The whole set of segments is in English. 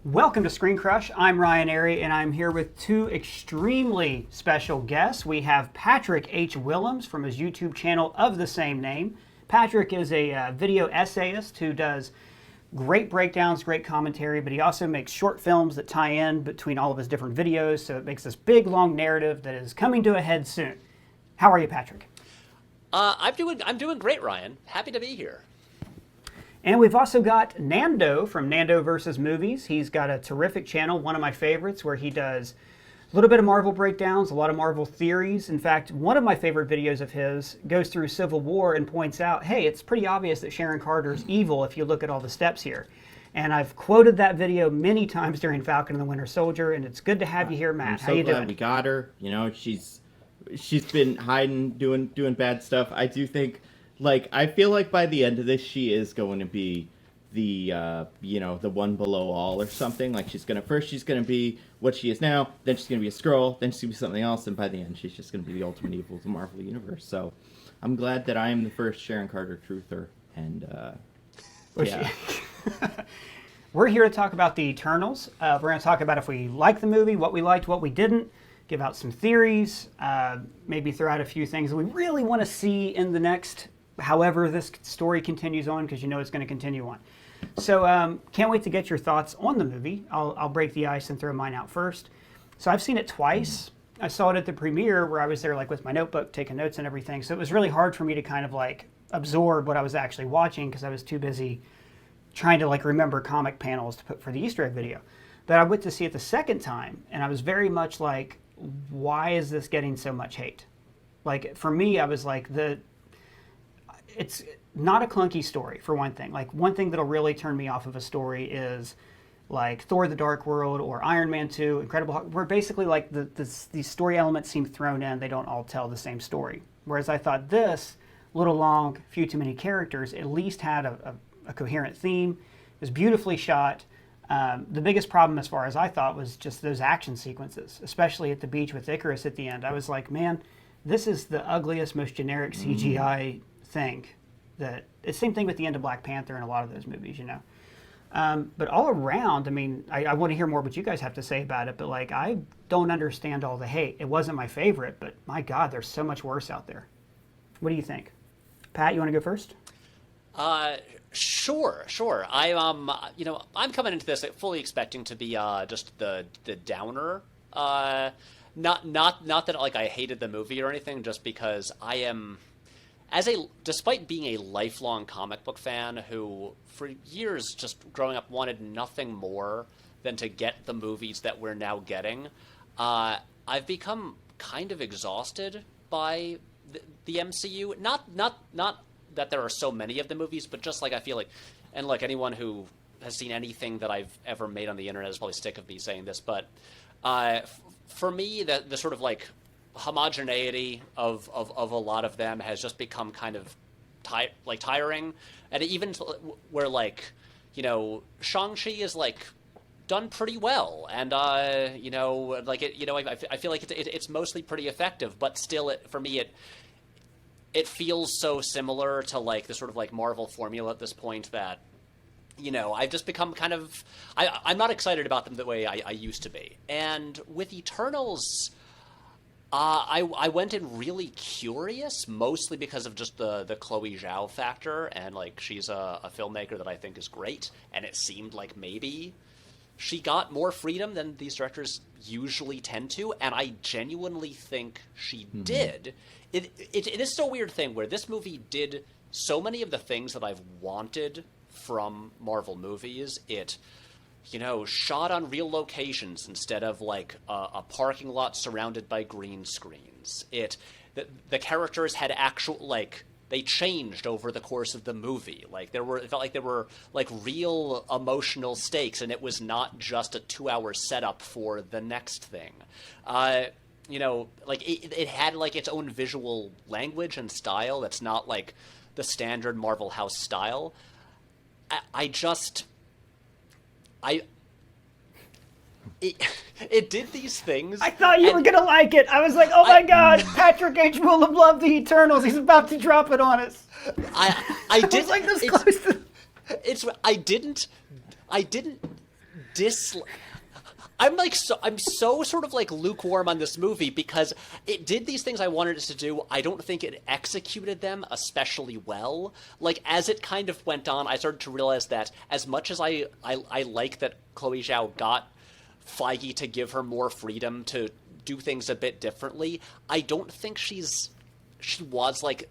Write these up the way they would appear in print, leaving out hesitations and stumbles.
Welcome to Screen Crush. I'm Ryan Arey, and I'm here with two extremely special guests. We have Patrick H. Willems from his YouTube channel of the same name. Patrick is a video essayist who does great breakdowns, great commentary, but he also makes short films that tie in between all of his different videos, so it makes this big, long narrative that is coming to a head soon. How are you, Patrick? I'm doing great, Ryan. Happy to be here. And we've also got Nando from Nando vs. Movies. He's got a terrific channel, one of my favorites, where he does a little bit of Marvel breakdowns, a lot of Marvel theories. In fact, one of my favorite videos of his goes through Civil War and points out, hey, it's pretty obvious that Sharon Carter's evil if you look at all the steps here. And I've quoted that video many times during Falcon and the Winter Soldier, and it's good to have you here, Matt. How you doing? We got her. You know, she's been hiding, doing bad stuff. I do think, I feel like by the end of this, she is going to be the the one below all or something. Like she's gonna be what she is now, then she's gonna be a Skrull, then she's gonna be something else, and by the end she's just gonna be the ultimate evil of the Marvel universe. So I'm glad that I am the first Sharon Carter truther, and yeah. We're here to talk about the Eternals. We're going to talk about if we liked the movie, what we liked, what we didn't, give out some theories, maybe throw out a few things that we really want to see in the next, however this story continues on, because you know it's going to continue on. So can't wait to get your thoughts on the movie. I'll break the ice and throw mine out first. So I've seen it twice. I saw it at the premiere where I was there with my notebook, taking notes and everything. So it was really hard for me to kind of absorb what I was actually watching because I was too busy trying to remember comic panels to put for the Easter egg video. But I went to see it the second time, and I was very much like, why is this getting so much hate? For me, I was like, it's not a clunky story, for one thing. One thing that'll really turn me off of a story is Thor the Dark World or Iron Man 2, Incredible Hulk, where basically these story elements seem thrown in, they don't all tell the same story. Whereas I thought this, little long, few too many characters, at least had a coherent theme. It was beautifully shot. The biggest problem, as far as I thought, was just those action sequences, especially at the beach with Icarus at the end. I was like, man, this is the ugliest, most generic CGI thing. It's the same thing with the end of Black Panther and a lot of those movies, you know. But all around, I mean, I want to hear more what you guys have to say about it, but I don't understand all the hate. It wasn't my favorite, but my God, there's so much worse out there. What do you think? Pat, you want to go first? Sure. I'm coming into this fully expecting to be just the downer. Not that I hated the movie or anything, just because I am, despite being a lifelong comic book fan who for years just growing up wanted nothing more than to get the movies that we're now getting, I've become kind of exhausted by the MCU. Not that there are so many of the movies, but just I feel and anyone who has seen anything that I've ever made on the internet is probably sick of me saying this, but for me, the sort of homogeneity of a lot of them has just become kind of tiring, and even where Shang-Chi is done pretty well, and I feel like it's mostly pretty effective, but still for me it feels so similar to the sort of Marvel formula at this point that I've just become kind of I'm not excited about them the way I used to be. And with Eternals, I went in really curious, mostly because of just the Chloe Zhao factor, and she's a filmmaker that I think is great, and it seemed like maybe she got more freedom than these directors usually tend to, and I genuinely think she did. It is a weird thing where this movie did so many of the things that I've wanted from Marvel movies. It, shot on real locations instead of a parking lot surrounded by green screens. The characters had actual they changed over the course of the movie. It felt like there were real emotional stakes, and it was not just a 2-hour setup for the next thing. It had its own visual language and style that's not the standard Marvel House style. It did these things. I thought you were going to like it. I was like, oh my God, Patrick H. Willem loved the Eternals. He's about to drop it on us. I did. I was this close to... I didn't I'm so sort of like lukewarm on this movie because it did these things I wanted it to do. I don't think it executed them especially well. Like as it kind of went on, I started to realize that as much as I like that Chloe Zhao got Feige to give her more freedom to do things a bit differently, I don't think she was like.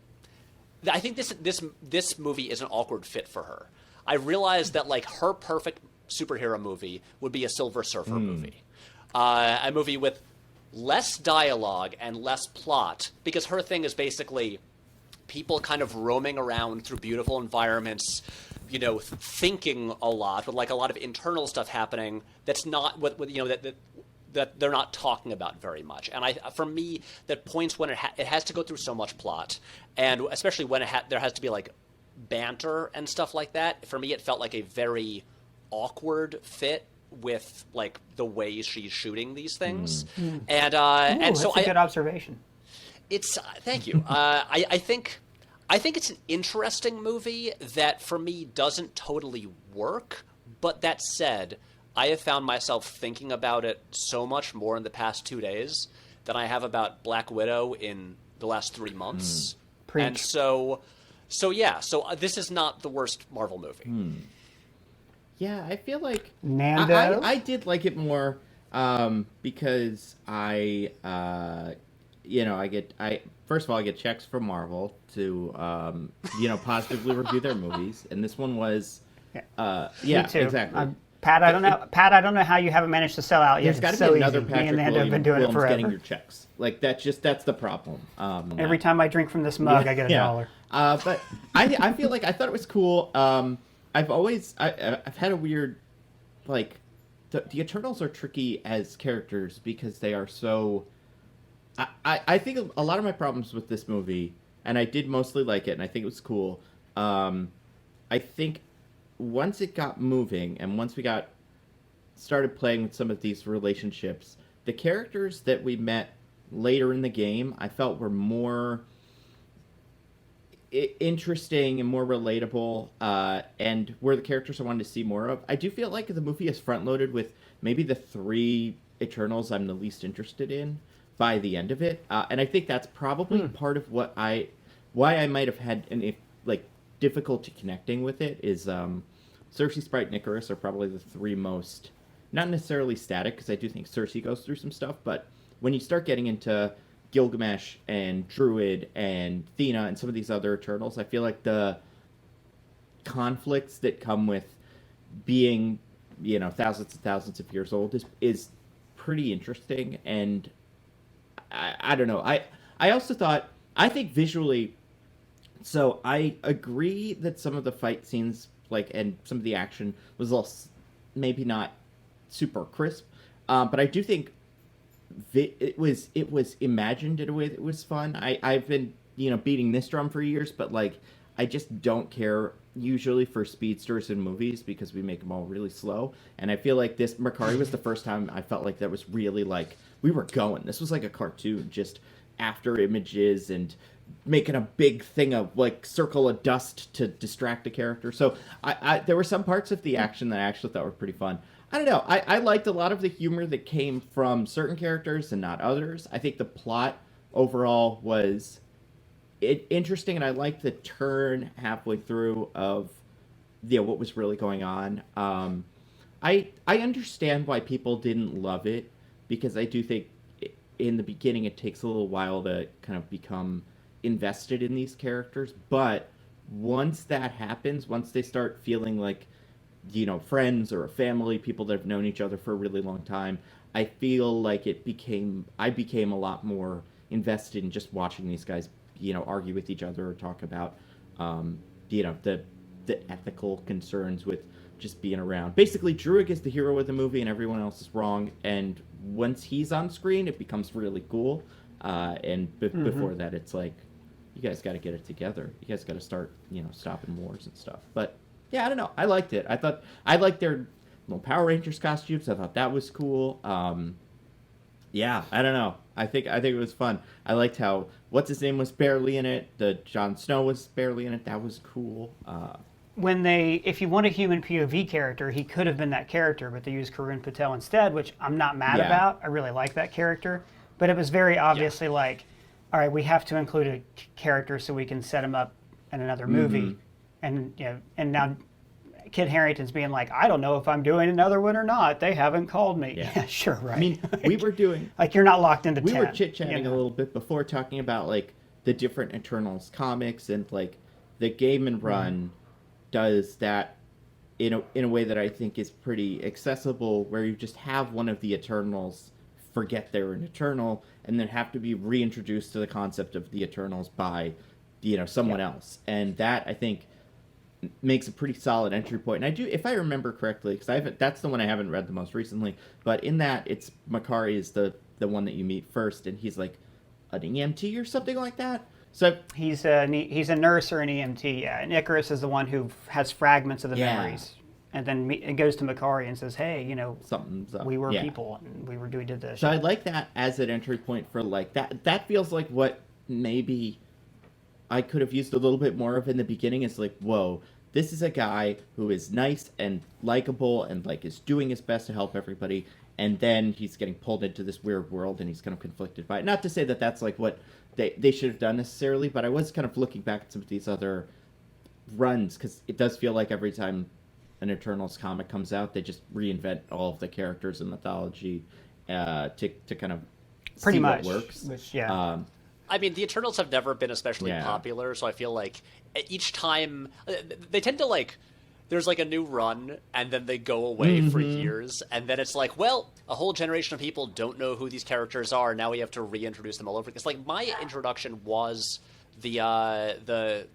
I think this movie is an awkward fit for her. I realized that like her perfect superhero movie would be a Silver Surfer movie, a movie with less dialogue and less plot, because her thing is basically people kind of roaming around through beautiful environments, you know, thinking a lot with like a lot of internal stuff happening that's not what you know that they're not talking about very much. And for me, that points when it has to go through so much plot, and especially when there has to be like banter and stuff like that. For me, it felt like a very awkward fit with like the ways she's shooting these things. And so that's a good observation. It's thank you. I think it's an interesting movie that for me doesn't totally work. But that said, I have found myself thinking about it so much more in the past 2 days than I have about Black Widow in the last 3 months. Preach. And so this is not the worst Marvel movie. Yeah, I feel like Nando? I did like it more because I first of all I get checks from Marvel to positively review their movies, and this one was yeah Me too. exactly. Pat, I don't know how you haven't managed to sell out yet. There's got to It's so be another easy. Me Patrick and Nando have been doing Willems it forever. getting your checks. Like that's the problem. Every time I drink from this mug, I get $1. But I feel like I thought it was cool. I've had a weird, like, the Eternals are tricky as characters because they are so. I think a lot of my problems with this movie, and I did mostly like it, and I think it was cool. I think once it got moving, and once we started playing with some of these relationships, the characters that we met later in the game, I felt were more interesting and more relatable, and were the characters I wanted to see more of. I do feel like the movie is front-loaded with maybe the 3 Eternals I'm the least interested in by the end of it, and I think that's probably part of why I might have had difficulty connecting with it. Is Cersei, Sprite, and Icarus are probably the 3 most, not necessarily static, because I do think Cersei goes through some stuff, but when you start getting into Gilgamesh and Druid and Thena and some of these other Eternals, I feel like the conflicts that come with being, thousands and thousands of years old is pretty interesting. And I don't know. I also I think visually, so I agree that some of the fight scenes, and some of the action was a little, maybe not super crisp, but I do think it was imagined in a way that was fun. I've been beating this drum for years, but I just don't care usually for speedsters in movies because we make them all really slow. And I feel like this Mercari was the first time I felt like that was really we were going. This was like a cartoon, just after images and making a big thing of circle of dust to distract a character. So there were some parts of the action that I actually thought were pretty fun. I don't know. I liked a lot of the humor that came from certain characters and not others. I think the plot overall was interesting, and I liked the turn halfway through of what was really going on. I understand why people didn't love it, because I do think in the beginning it takes a little while to kind of become invested in these characters. But once that happens, once they start feeling like friends or a family, people that have known each other for a really long time, I feel like I became a lot more invested in just watching these guys, argue with each other or talk about, the ethical concerns with just being around. Basically, Druid is the hero of the movie and everyone else is wrong. And once he's on screen, it becomes really cool. Before that, it's like, you guys got to get it together. You guys got to start, stopping wars and stuff. But yeah, I don't know. I liked it. I liked their little Power Rangers costumes. I thought that was cool. Yeah, I don't know. I think it was fun. I liked how what's his name was barely in it. The Jon Snow was barely in it. That was cool. if you want a human POV character, he could have been that character, but they used Karun Patel instead, which I'm not mad about. I really like that character, but it was very obviously like, all right, we have to include a character so we can set him up in another movie, and and now Kit Harington's being like, I don't know if I'm doing another one or not. They haven't called me. Yeah, sure, right. I mean, we were doing like you're not locked into. We were chit-chatting a little bit before talking about like the different Eternals comics, and like the Gaiman run does that in a way that I think is pretty accessible, where you just have one of the Eternals forget they're an Eternal and then have to be reintroduced to the concept of the Eternals by someone else, and that I think makes a pretty solid entry point. And I do, if I remember correctly, because that's the one I haven't read the most recently, but in that it's Makari is the one that you meet first, and he's like an EMT or something like that. So he's a nurse or an EMT, yeah. And Icarus is the one who has fragments of the memories, and then it goes to Makari and says, "Hey, something's up. We were people, and we did this." So I like that as an entry point for like that. That feels like what maybe I could have used a little bit more of in the beginning. It's like, whoa, this is a guy who is nice and likable and like is doing his best to help everybody, and then he's getting pulled into this weird world and he's kind of conflicted by it. Not to say that that's like what they should have done necessarily, but I was kind of looking back at some of these other runs, because it does feel like every time an Eternals comic comes out, they just reinvent all of the characters and mythology to kind of pretty see much what works. Which, I mean, the Eternals have never been especially popular, so I feel like each time they tend to like, there's like a new run, and then they go away for years, and then it's like, well, a whole generation of people don't know who these characters are. Now we have to reintroduce them all over. It's like my introduction was the Neil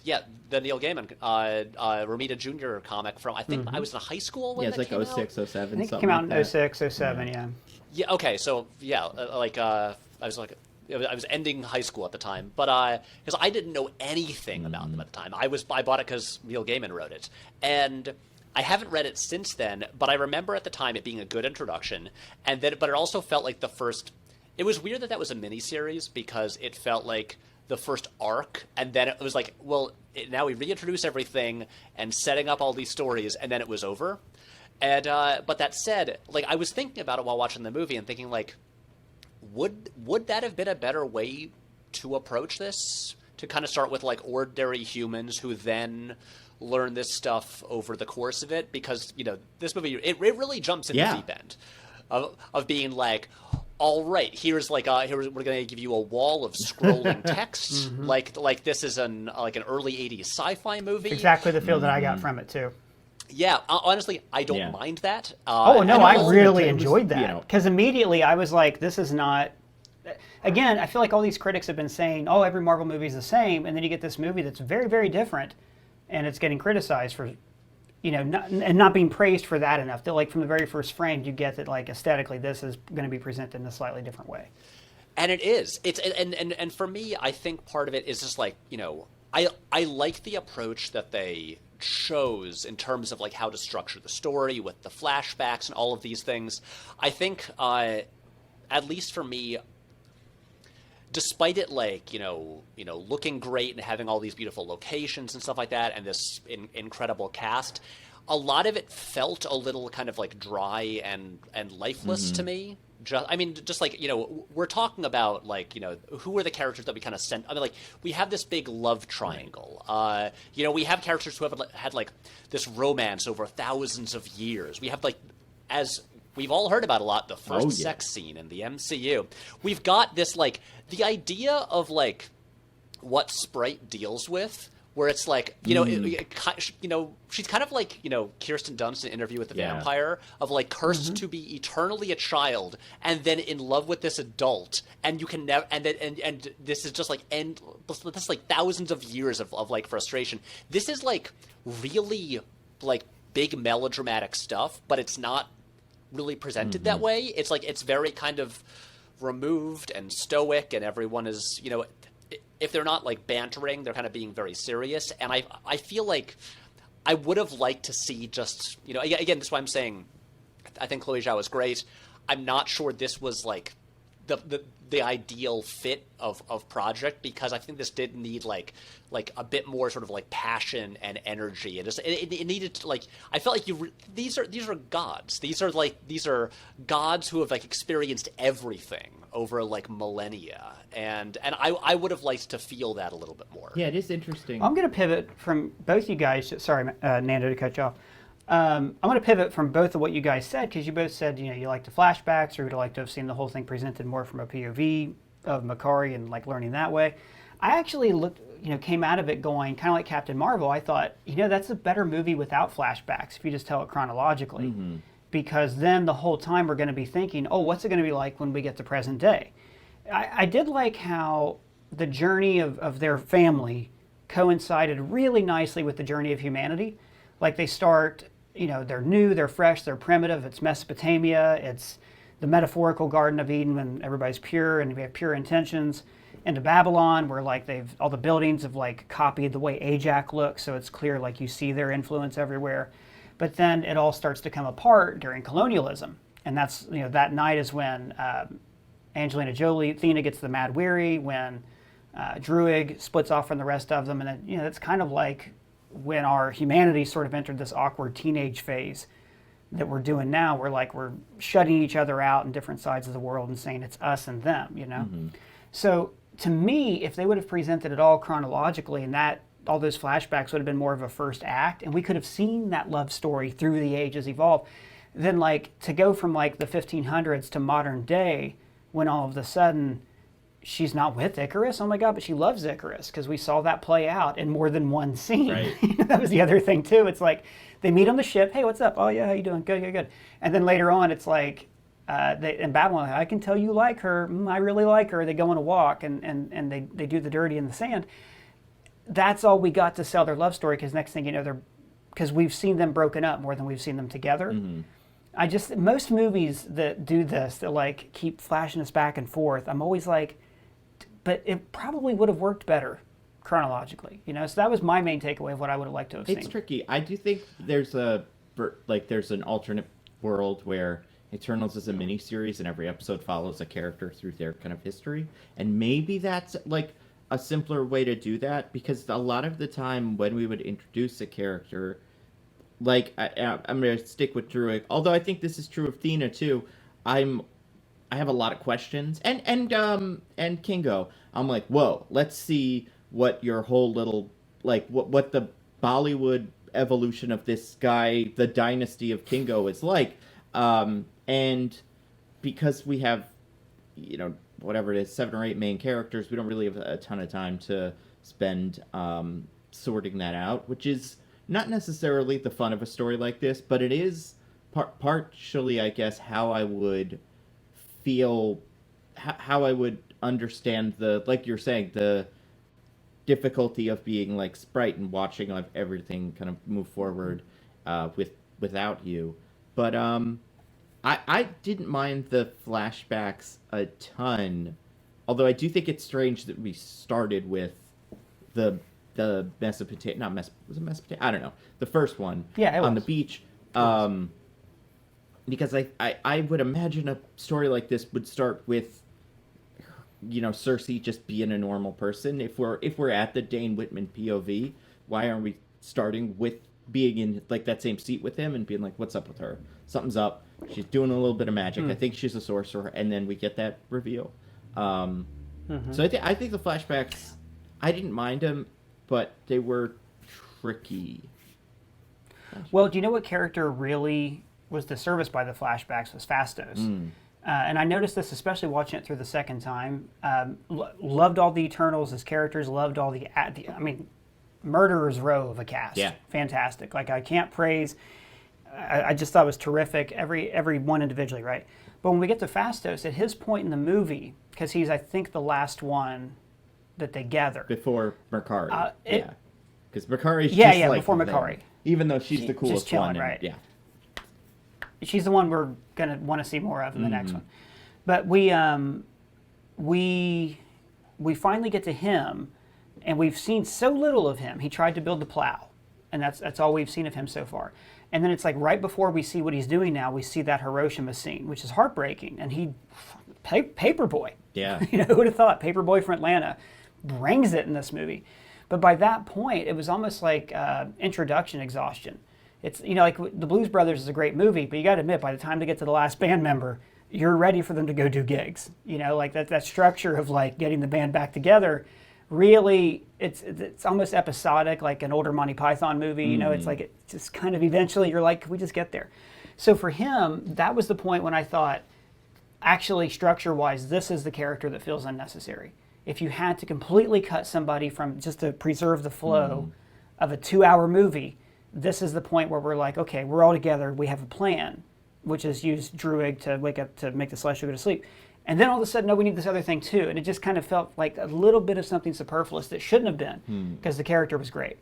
Gaiman Romita Jr. comic from, I think I was in high school when it's like came 06, 07, I think something it came out like in 06, 07, Yeah, okay, so I was ending high school at the time, but because I didn't know anything about them at the time. I bought it because Neil Gaiman wrote it, and I haven't read it since then. But I remember at the time it being a good introduction, but it also felt like the first. It was weird that was a miniseries, because it felt like the first arc, and then it was like, well, now we reintroduce everything and setting up all these stories, and then it was over. And but that said, like, I was thinking about it while watching the movie and thinking like, would that have been a better way to approach this? To kind of start with like ordinary humans who then learn this stuff over the course of it, because this movie it really jumps in the deep end of being like, all right, here's we're going to give you a wall of scrolling text, like this is an early '80s sci-fi movie. Exactly the feel that I got from it too. Yeah, honestly, I don't mind that. I really enjoyed that, because immediately I was like, this is not. Again, I feel like all these critics have been saying, oh, every Marvel movie is the same, and then you get this movie that's very, very different, and it's getting criticized for, not being praised for that enough. That like from the very first frame, you get that like aesthetically, this is going to be presented in a slightly different way. And it is. And for me, I think part of it is just like, I like the approach that they chose in terms of like how to structure the story with the flashbacks and all of these things. I think, at least for me, despite it like looking great and having all these beautiful locations and stuff like that, and this incredible cast, a lot of it felt a little kind of like dry and lifeless to me. Just like, we're talking about like, who are the characters that we kind of sent? I mean, like, we have this big love triangle. We have characters who have had like this romance over thousands of years. We have like, as we've all heard about a lot, the first sex scene in the MCU. We've got this like, the idea of like what Sprite deals with, where it's like, she's kind of like, Kirsten Dunst in Interview with the Vampire, of like cursed to be eternally a child and then in love with this adult, and you can never, and this is just like, this is like thousands of years of like frustration. This is like really like big melodramatic stuff, but it's not really presented that way. It's like, it's very kind of removed and stoic, and everyone is, if they're not like bantering, they're kind of being very serious. And I feel like I would have liked to see just, again, that's why I'm saying I think Chloe Zhao is great. I'm not sure this was like the ideal fit of project, because I think this did need like a bit more sort of like passion and energy, and it needed to, like, I felt like these are gods. These are gods who have like experienced everything over like millennia, and I would have liked to feel that a little bit more. Yeah, it is interesting. I'm going to pivot from both you guys. Sorry, Nando, to cut you off. I'm going to pivot from both of what you guys said, because you both said, you like the flashbacks, or you'd like to have seen the whole thing presented more from a POV of Makari and like learning that way. I actually came out of it going kind of like Captain Marvel. I thought, that's a better movie without flashbacks if you just tell it chronologically, because then the whole time we're going to be thinking, oh, what's it going to be like when we get to present day? I did like how the journey of their family coincided really nicely with the journey of humanity. Like they start, they're new, they're fresh, they're primitive. It's Mesopotamia. It's the metaphorical Garden of Eden when everybody's pure and we have pure intentions. Into Babylon, where like all the buildings have like copied the way Ajax looks, so it's clear like you see their influence everywhere. But then it all starts to come apart during colonialism, and that's that night is when Angelina Jolie, Athena gets the Mad Weary, when Druig splits off from the rest of them, and then it's kind of like when our humanity sort of entered this awkward teenage phase that we're doing now, where like we're shutting each other out in different sides of the world and saying it's us and them, So to me, if they would have presented it all chronologically, and that all those flashbacks would have been more of a first act, and we could have seen that love story through the ages evolve, then like to go from like the 1500s to modern day, when all of a sudden she's not with Icarus, oh my God, but she loves Icarus, because we saw that play out in more than one scene. Right. That was the other thing too. It's like they meet on the ship, hey, what's up? Oh yeah, how you doing? Good. And then later on, it's like, in Babylon, I can tell you like her. I really like her. They go on a walk and they do the dirty in the sand. That's all we got to sell their love story, because next thing you know, because we've seen them broken up more than we've seen them together. Most movies that do this, that like keep flashing us back and forth, I'm always like, but it probably would have worked better chronologically, So that was my main takeaway of what I would have liked to have seen. It's tricky. I do think there's an alternate world where Eternals is a miniseries, and every episode follows a character through their kind of history. And maybe that's like a simpler way to do that, because a lot of the time when we would introduce a character, like I'm going to stick with Druig, although I think this is true of Athena too. I have a lot of questions, and Kingo. I'm like, whoa, let's see what your whole little like what the Bollywood evolution of this guy, the dynasty of Kingo, is like. And because we have, whatever it is, 7 or 8 main characters, we don't really have a ton of time to spend sorting that out, which is not necessarily the fun of a story like this, but it is partially, I guess, how I would feel, how I would understand like you're saying, the difficulty of being like Sprite and watching like everything kind of move forward without you. But I didn't mind the flashbacks a ton, although I do think it's strange that we started with the Mesopotamia, was it Mesopotamia? I don't know, the first one on the beach, because I would imagine a story like this would start with Cersei just being a normal person. If we're at the Dane Whitman POV, why aren't we starting with being in like that same seat with him and being like, what's up with her? Something's up. She's doing a little bit of magic. I think she's a sorcerer, and then we get that reveal. So I think the flashbacks, I didn't mind them, but they were tricky. Well, do you know what character really was disserviced by the flashbacks? Was Fastos. And I noticed this, especially watching it through the second time. Loved all the Eternals as characters. Loved all the murderer's row of a cast. Yeah. Fantastic. Like, I can't praise. I just thought it was terrific. Every one individually, right? But when we get to Fastos, at his point in the movie, because he's, I think, the last one that they gather. Before Makari. Yeah. Because Makari's just like before Makari. Even though she's the coolest just chilling, one. Right. Yeah. She's the one we're going to want to see more of in the next one. But we finally get to him, and we've seen so little of him. He tried to build the plow, and that's all we've seen of him so far. And then it's like right before we see what he's doing now, we see that Hiroshima scene, which is heartbreaking. And he Paperboy. Yeah. Who would have thought Paperboy from Atlanta brings it in this movie? But by that point, it was almost like introduction exhaustion. It's, like The Blues Brothers is a great movie, but you got to admit, by the time they get to the last band member, you're ready for them to go do gigs. Like that structure of like getting the band back together, really, it's almost episodic, like an older Monty Python movie. It's like it just kind of eventually you're like, can we just get there? So for him, that was the point when I thought, actually, structure-wise, this is the character that feels unnecessary. If you had to completely cut somebody from just to preserve the flow of a 2-hour movie, this is the point where we're like, okay, we're all together, we have a plan, which is use Druig to wake up to make the Celestial go to sleep. And then all of a sudden, no, we need this other thing too. And it just kind of felt like a little bit of something superfluous that shouldn't have been, because the character was great.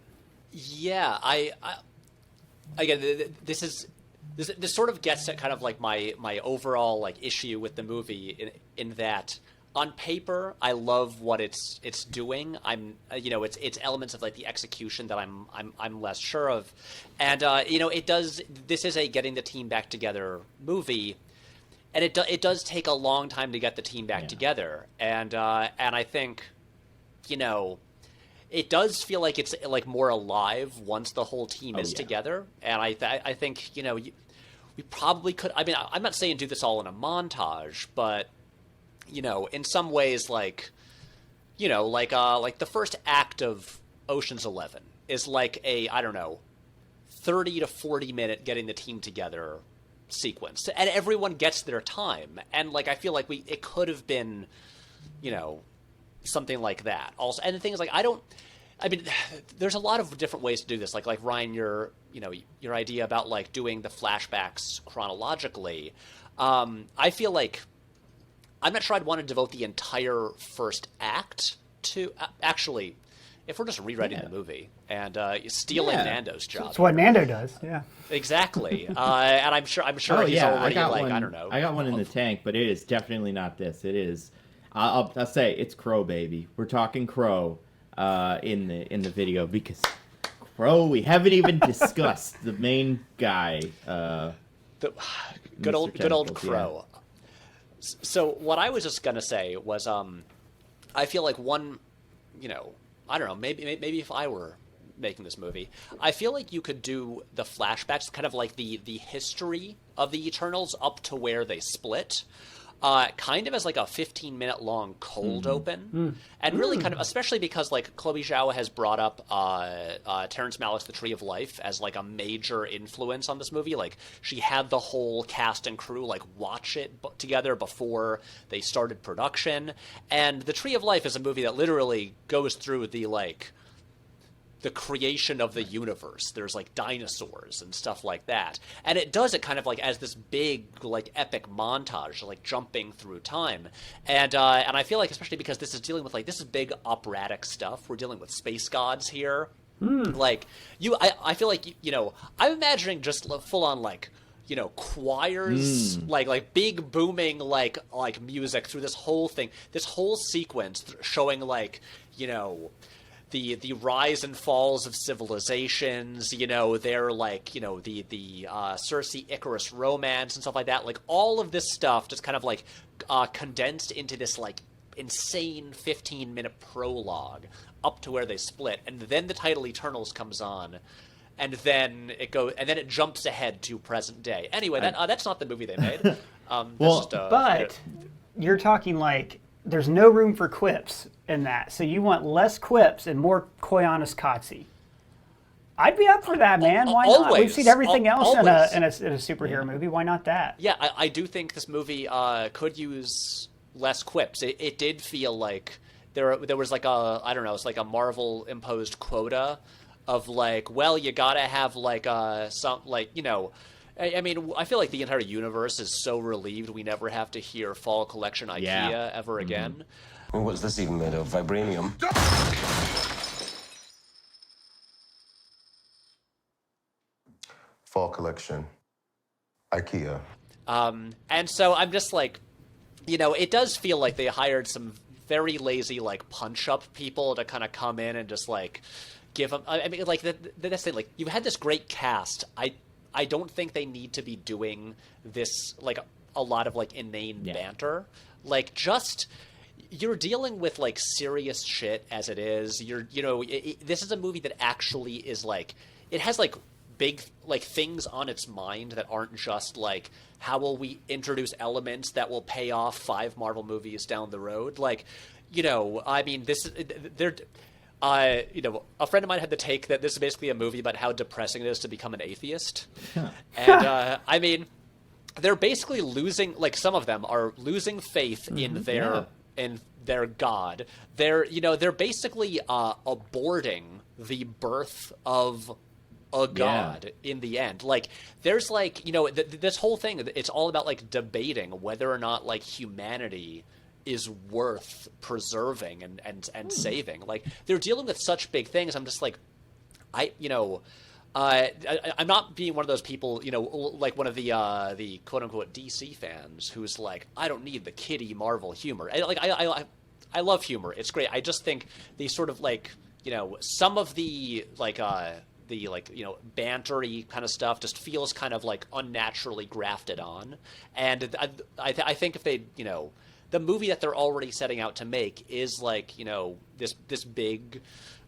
Yeah, I again, this sort of gets at kind of like my overall like issue with the movie in that on paper I love what it's doing. It's elements of like the execution that I'm less sure of, and this is a getting the team back together movie, and it does take a long time to get the team back together, and I think it does feel like it's like more alive once the whole team is together, and I think we probably could. I mean, I'm not saying do this all in a montage, but in some ways, like the first act of Ocean's 11 is like a 30 to 40 minute getting the team together sequence, and everyone gets their time, and like I feel like it could have been something like that also. And the thing is, like, there's a lot of different ways to do this. Like Ryan, your idea about like doing the flashbacks chronologically. I feel like I'm not sure I'd want to devote the entire first act to actually. If we're just rewriting the movie and stealing Nando's job, that's what Nando does. Yeah, exactly. And I'm sure he's already I don't know. I got one in the tank, but it is definitely not this. It is. I'll say it's Kro, baby. We're talking Kro in the video, because Kro, we haven't even discussed the main guy. Good old Kro. Yeah. So what I was just gonna say was, I feel like one, I don't know, maybe if I were making this movie, I feel like you could do the flashbacks, kind of like the history of the Eternals up to where they split, kind of as like a 15-minute long cold open, and really kind of, especially because like Chloe Zhao has brought up Terrence Malick's The Tree of Life as like a major influence on this movie. Like she had the whole cast and crew like watch it together before they started production, and The Tree of Life is a movie that literally goes through the creation of the universe. There's like dinosaurs and stuff like that, and it does it kind of like as this big like epic montage, like jumping through time, and I feel like, especially because this is dealing with like, this is big operatic stuff. We're dealing with space gods here. Like I feel like I'm imagining just full on like choirs, like big booming like music through this whole thing, this whole sequence showing like the rise and falls of civilizations, they're like, the Circe Icarus romance and stuff like that. Like all of this stuff just kind of like condensed into this like insane 15-minute prologue up to where they split. And then the title Eternals comes on, and then it jumps ahead to present day. Anyway, that's not the movie they made. But you're talking like, there's no room for quips in that. So you want less quips and more Koyaanis Katsi. I'd be up for that, man. Why not? We've seen everything else in a superhero movie. Why not that? Yeah, I do think this movie could use less quips. It did feel like there was like it's like a Marvel imposed quota of like, well, you gotta have like some like I mean, I feel like the entire universe is so relieved we never have to hear Fall Collection IKEA ever again. What's this even made of? Vibranium? Fall Collection. IKEA. And so I'm just like, it does feel like they hired some very lazy, like, punch-up people to kind of come in and just, like, give them... I mean, like, that's the thing. Like, you had this great cast. I don't think they need to be doing this, like, a lot of, like, inane banter. Like, just you're dealing with like serious shit as it is. This is a movie that actually is like, it has like big like things on its mind that aren't just like, how will we introduce elements that will pay off 5 Marvel movies down the road? Like, I mean, a friend of mine had the take that this is basically a movie about how depressing it is to become an atheist. And I mean, they're basically losing, like, some of them are losing faith in their god. They're basically aborting the birth of a god in the end. Like, there's like, this whole thing, it's all about like debating whether or not like humanity is worth preserving and saving. Like, they're dealing with such big things. I'm just like, I'm not being one of those people, like one of the quote unquote DC fans who's like, I don't need the kiddie Marvel humor. I love humor. It's great. I just think the sort of like, some of the like, bantery kind of stuff just feels kind of like unnaturally grafted on. And I think if they, the movie that they're already setting out to make is like, this big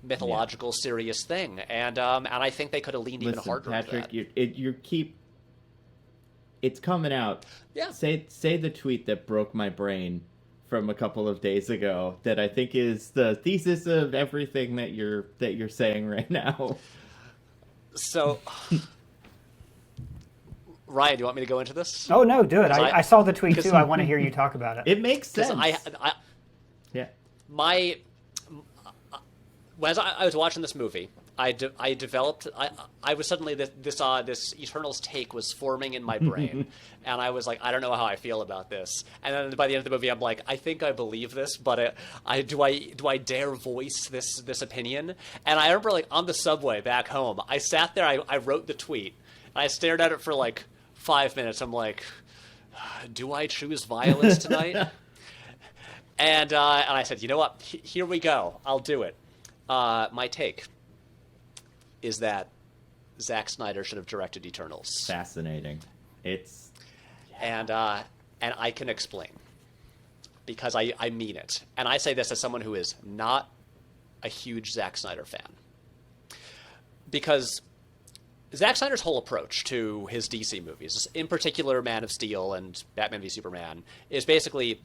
mythological serious thing. And I think they could have leaned even harder Patrick, into that. It's coming out. Yeah. Say the tweet that broke my brain from a couple of days ago that I think is the thesis of everything that you're saying right now. So, Ryan, do you want me to go into this? Oh, no, do it. I saw the tweet, too. I want to hear you talk about it. It makes sense. When I was watching this movie, I developed. I was suddenly this Eternals take was forming in my brain, and I was like, I don't know how I feel about this. And then by the end of the movie, I'm like, I think I believe this, but do I dare voice this opinion? And I remember like on the subway back home, I sat there, I wrote the tweet, and I stared at it for like 5 minutes. I'm like, do I choose violence tonight? And I said, you know what? Here we go. I'll do it. My take is that Zack Snyder should have directed Eternals. Fascinating. And I can explain, because I mean it. And I say this as someone who is not a huge Zack Snyder fan. Because Zack Snyder's whole approach to his DC movies, in particular Man of Steel and Batman v Superman, is basically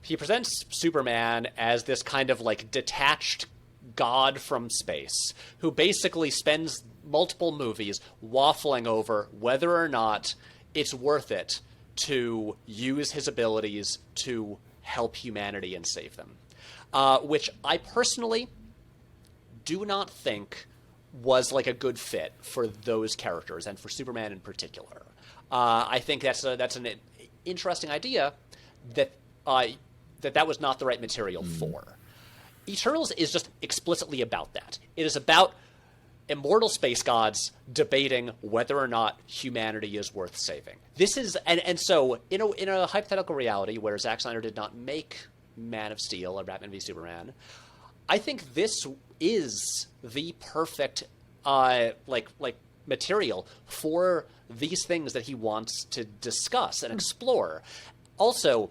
he presents Superman as this kind of like detached god from space who basically spends multiple movies waffling over whether or not it's worth it to use his abilities to help humanity and save them, which I personally do not think was like a good fit for those characters and for Superman in particular. I think that's an interesting idea that was not the right material for. Eternals is just explicitly about that. It is about immortal space gods debating whether or not humanity is worth saving. This is and so in a hypothetical reality where Zack Snyder did not make Man of Steel or Batman v Superman, I think this is the perfect material for these things that he wants to discuss and explore. Also,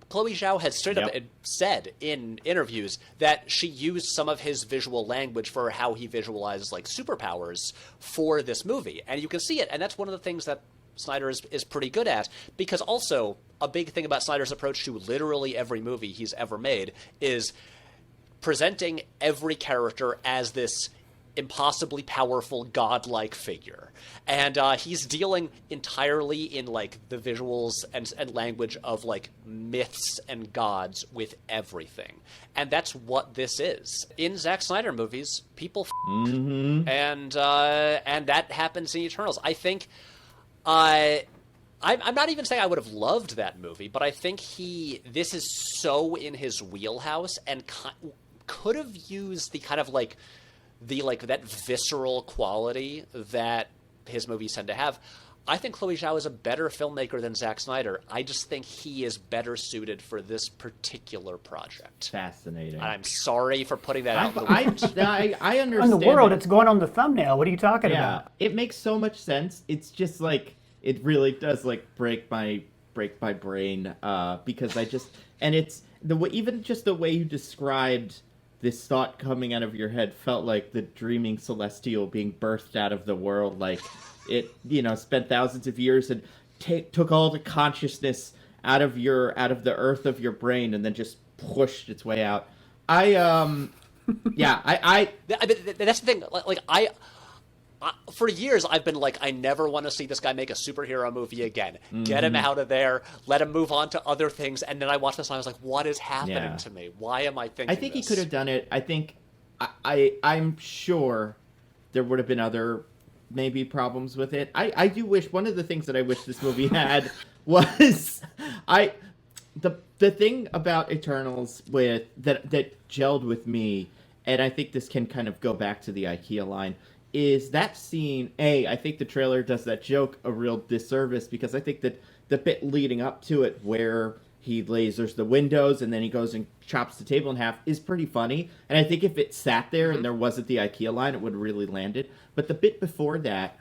Chloe Zhao has straight up said in interviews that she used some of his visual language for how he visualizes like superpowers for this movie. And you can see it. And that's one of the things that Snyder is pretty good at, because also a big thing about Snyder's approach to literally every movie he's ever made is presenting every character as this impossibly powerful godlike figure, and he's dealing entirely in like the visuals and language of like myths and gods with everything, and that's what this is. In Zack Snyder movies, people and that happens in Eternals. I think I'm not even saying I would have loved that movie, but I think this is so in his wheelhouse and could have used the kind of like that visceral quality that his movies tend to have. I think Chloe Zhao is a better filmmaker than Zack Snyder. I just think he is better suited for this particular project. Fascinating. And I'm sorry for putting that out. I understand. In the world, it's going on the thumbnail. What are you talking about? It makes so much sense. It's just like it really does like break my break my brain because it's the way, even just the way you described this thought coming out of your head felt like the dreaming celestial being birthed out of the world, like it, spent thousands of years and took all the consciousness out of the earth of your brain and then just pushed its way out. Yeah, that's the thing. For years, I've been like, I never want to see this guy make a superhero movie again. Get him out of there. Let him move on to other things. And then I watched this and I was like, what is happening to me? Why am I thinking I think this? he could have done it. I think I'm sure there would have been other maybe problems with it. I do wish, one of the things that I wish this movie had was the thing about Eternals with that gelled with me, and I think this can kind of go back to the IKEA line, is that scene. I think the trailer does that joke a real disservice, because I think that the bit leading up to it where he lasers the windows and then he goes and chops the table in half is pretty funny. And I think if it sat there and there wasn't the IKEA line, it would have really landed. But the bit before that,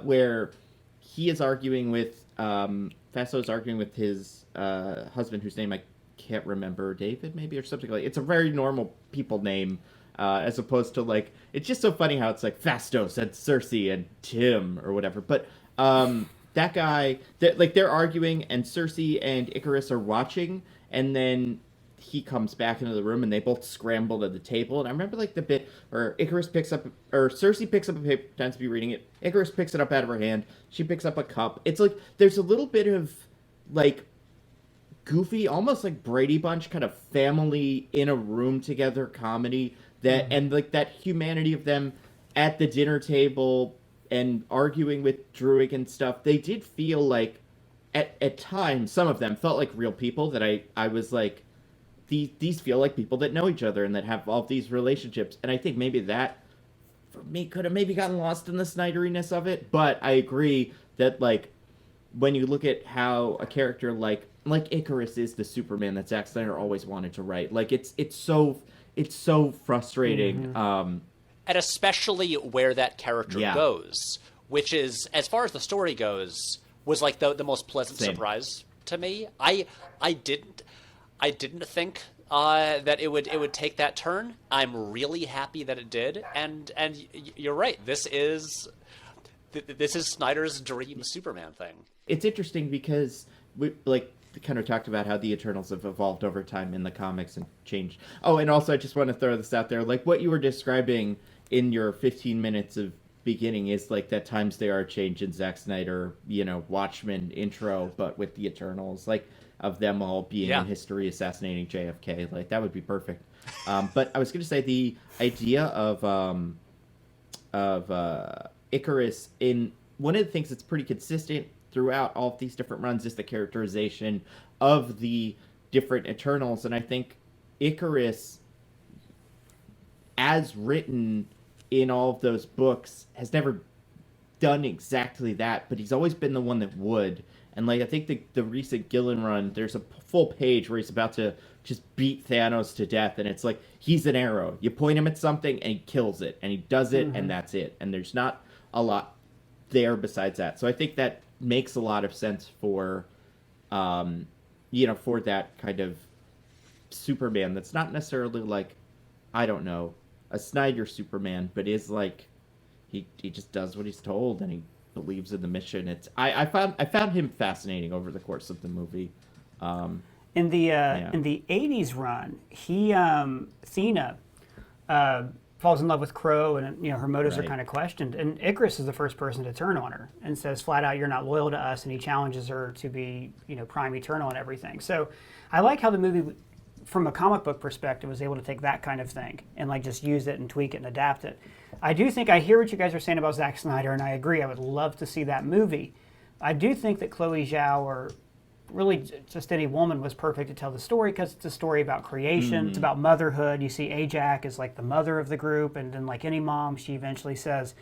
where he is arguing with, Faso is arguing with his husband, whose name I can't remember, David maybe, or something like. It's a very normal people name, as opposed to like, it's just so funny how it's like Fastos and Cersei and Tim or whatever. But that guy, they're arguing, and Cersei and Icarus are watching, and then he comes back into the room and they both scramble to the table. And I remember like the bit where Cersei picks up a paper, pretends to be reading it. Icarus picks it up out of her hand. She picks up a cup. It's like there's a little bit of like goofy, almost like Brady Bunch kind of family in a room together comedy that, and like that humanity of them at the dinner table and arguing with Druig and stuff. They did feel like at times, some of them felt like real people that I was like, these feel like people that know each other and that have all these relationships. And I think maybe that, for me, could have maybe gotten lost in the Snyderiness of it. But I agree that, like, when you look at how a character like Icarus is the Superman that Zack Snyder always wanted to write, like, it's so frustrating. And especially where that character goes, which is, as far as the story goes, was like the most pleasant surprise to me. I didn't think that it would take that turn. I'm really happy that it did, and you're right. This is Snyder's dream Superman thing. It's interesting because we kind of talked about how the Eternals have evolved over time in the comics and changed. Oh, and also I just want to throw this out there, like what you were describing in your 15 minutes of beginning is like that times they are changed in Zack Snyder, Watchmen intro, but with the Eternals, like, of them all being in history assassinating JFK. Like, that would be perfect. But I was going to say the idea of Icarus, in one of the things that's pretty consistent throughout all of these different runs is the characterization of the different Eternals. And I think Icarus, as written in all of those books, has never done exactly that, but he's always been the one that would. And like, I think the recent Gillen run, there's a full page where he's about to just beat Thanos to death, and it's like, he's an arrow. You point him at something and he kills it, and he does it, and that's it. And there's not a lot there besides that. So I think that makes a lot of sense for, for that kind of Superman that's not necessarily like, I don't know, a Snyder Superman, but is like, he just does what he's told and he believes in the mission. I found him fascinating over the course of the movie. In the 80s run, Thena falls in love with Kro, and her motives are kind of questioned. And Icarus is the first person to turn on her and says flat out, "You're not loyal to us," and he challenges her to be, Prime Eternal and everything. So I like how the movie, from a comic book perspective, was able to take that kind of thing and like just use it and tweak it and adapt it. I do think I hear what you guys are saying about Zack Snyder, and I agree. I would love to see that movie. I do think that Chloe Zhao, or really just any woman, was perfect to tell the story, because it's a story about creation. It's about motherhood. You see Ajak is like the mother of the group, and then like any mom, she eventually says,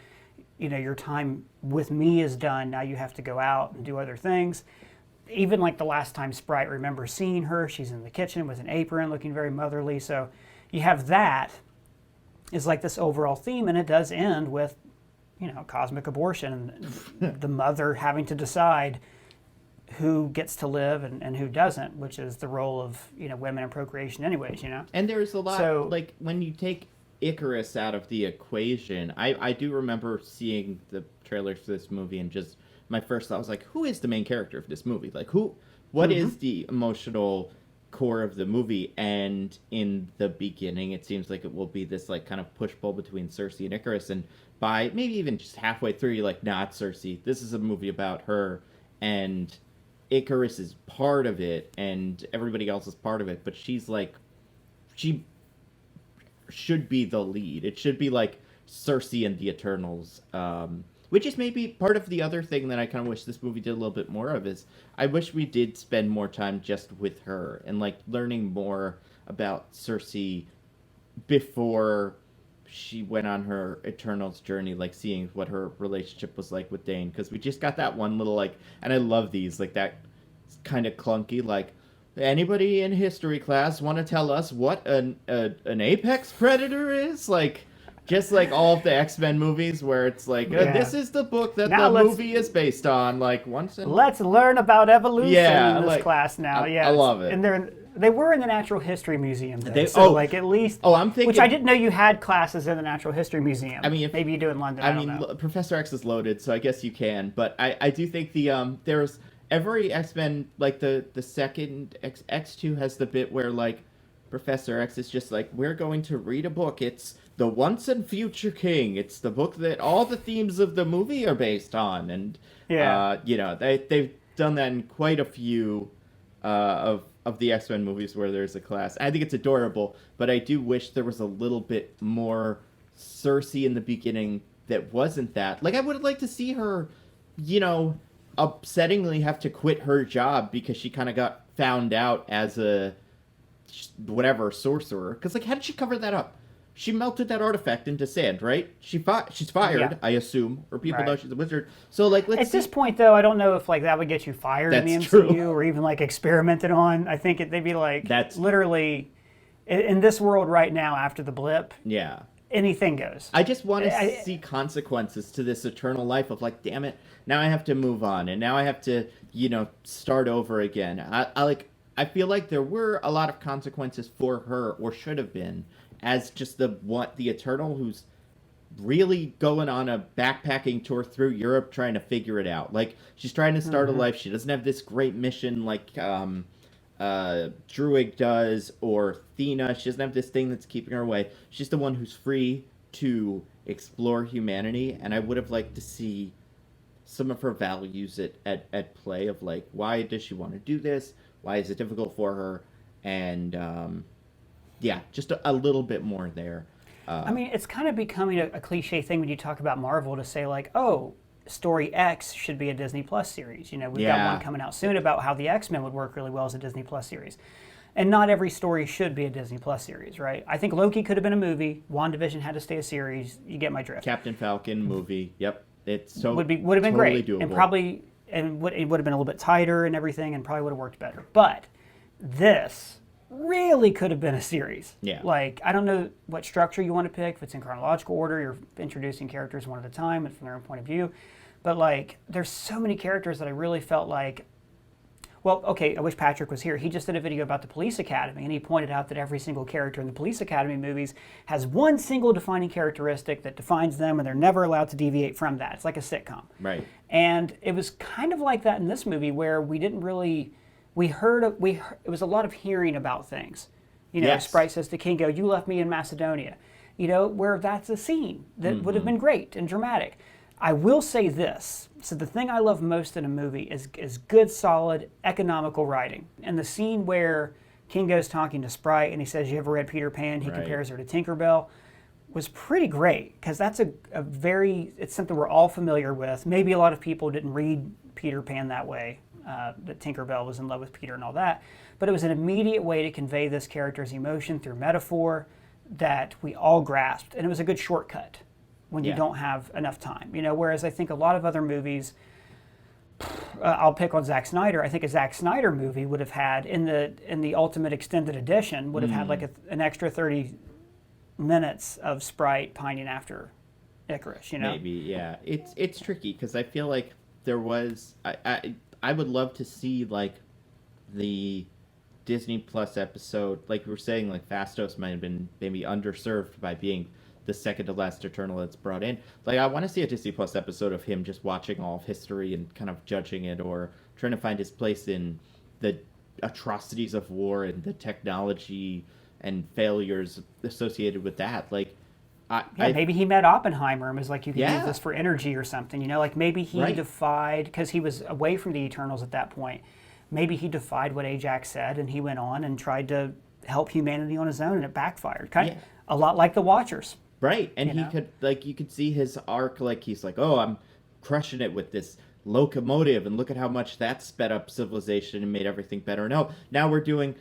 your time with me is done. Now you have to go out and do other things. Even like the last time Sprite remembers seeing her, she's in the kitchen with an apron looking very motherly. So you have that is like this overall theme, and it does end with, cosmic abortion and the mother having to decide, who gets to live and who doesn't, which is the role of women in procreation, anyways. And there's a lot So- like when you take Icarus out of the equation. I do remember seeing the trailers for this movie and just my first thought was like, who is the main character of this movie? Like what is the emotional core of the movie? And in the beginning it seems like it will be this like kind of push-pull between Cersei and Icarus, and by maybe even just halfway through you're like, nah, it's Cersei. This is a movie about her, and Icarus is part of it and everybody else is part of it, but she should be the lead. It should be like Cersei and the Eternals, which is maybe part of the other thing that I kind of wish this movie did a little bit more of, is I wish we did spend more time just with her and like learning more about Cersei before she went on her Eternals journey, like seeing what her relationship was like with Dane, because we just got that one little like, and I love these, like that kind of clunky, like, anybody in history class want to tell us what an apex predator is? Like, just like all of the X-Men movies where it's like, this is the book that Now the movie is based on. Like, let's learn about evolution in this class now. I love it. And they were in the Natural History Museum, though. Like at least. Oh, I'm thinking. Which I didn't know you had classes in the Natural History Museum. I mean, maybe you do in London. I don't know. Professor X is loaded, so I guess you can. But I do think there's every X-Men, like the second X2 has the bit where like Professor X is just like, we're going to read a book. It's The Once and Future King. It's the book that all the themes of the movie are based on. And, they've done that in quite a few of the X-Men movies where there's a class. I think it's adorable, but I do wish there was a little bit more Cersei in the beginning that wasn't that. Like, I would like to see her, upsettingly have to quit her job because she kind of got found out as a whatever sorcerer. Because like, how did she cover that up? She melted that artifact into sand, right? She's fired, I assume, or people know she's a wizard. So like, at this point, though, I don't know if like that would get you fired in the MCU true. or even like experimented on. I think they'd be like, that's literally in this world right now after the blip. Yeah. Anything goes. I just want to see consequences to this eternal life of like, damn it, now I have to move on, and now I have to, start over again. I feel like there were a lot of consequences for her, or should have been, as just the Eternal who's really going on a backpacking tour through Europe trying to figure it out. Like, she's trying to start a life. She doesn't have this great mission like Druig does, or Thena. She doesn't have this thing that's keeping her away. She's the one who's free to explore humanity, and I would have liked to see some of her values at play of like, why does she want to do this? Why is it difficult for her? And just a little bit more there. I mean, it's kind of becoming a cliche thing when you talk about Marvel to say like, oh, Story X should be a Disney Plus series. We've got one coming out soon about how the X-Men would work really well as a Disney Plus series. And not every story should be a Disney Plus series, right? I think Loki could have been a movie. WandaVision had to stay a series. You get my drift. Captain Falcon movie. Yep. It's so would have been totally great. Doable. And it would have been a little bit tighter and everything, and probably would have worked better. But this really could have been a series. Yeah. Like, I don't know what structure you want to pick. If it's in chronological order, you're introducing characters one at a time and from their own point of view. But like, there's so many characters that I really felt like, well, okay, I wish Patrick was here. He just did a video about the Police Academy, and he pointed out that every single character in the Police Academy movies has one single defining characteristic that defines them, and they're never allowed to deviate from that. It's like a sitcom. Right. And it was kind of like that in this movie, where we didn't really, it was a lot of hearing about things. Sprite says to Kingo, "You left me in Macedonia." Where that's a scene that would have been great and dramatic. I will say this. So the thing I love most in a movie is good, solid, economical writing. And the scene where Kingo's talking to Sprite and he says, "You ever read Peter Pan?" He compares her to Tinkerbell. Was pretty great, because that's it's something we're all familiar with. Maybe a lot of people didn't read Peter Pan that way, that Tinkerbell was in love with Peter and all that. But it was an immediate way to convey this character's emotion through metaphor that we all grasped. And it was a good shortcut when you don't have enough time. Whereas I think a lot of other movies, I'll pick on Zack Snyder. I think a Zack Snyder movie would have had, in the Ultimate Extended Edition, would have had like an extra 30 minutes of Sprite pining after Icarus, Maybe, yeah. It's tricky, because I feel like there was, I would love to see like the Disney Plus episode, like we were saying, like Fastos might have been maybe underserved by being the second to last Eternal that's brought in. Like, I want to see a Disney Plus episode of him just watching all of history and kind of judging it, or trying to find his place in the atrocities of war and the technology and failures associated with that. Like, maybe he met Oppenheimer and was like, you can Yeah. use this for energy or something. You know, like maybe he Right. defied, because he was away from the Eternals at that point. Maybe he defied what Ajax said, and he went on and tried to help humanity on his own, and it backfired. Kind of Yeah. a lot like the Watchers. Right, and You he know? could, like, you could see his arc, like, he's like, oh, I'm crushing it with this locomotive, and look at how much that sped up civilization and made everything better. No, now we're doing,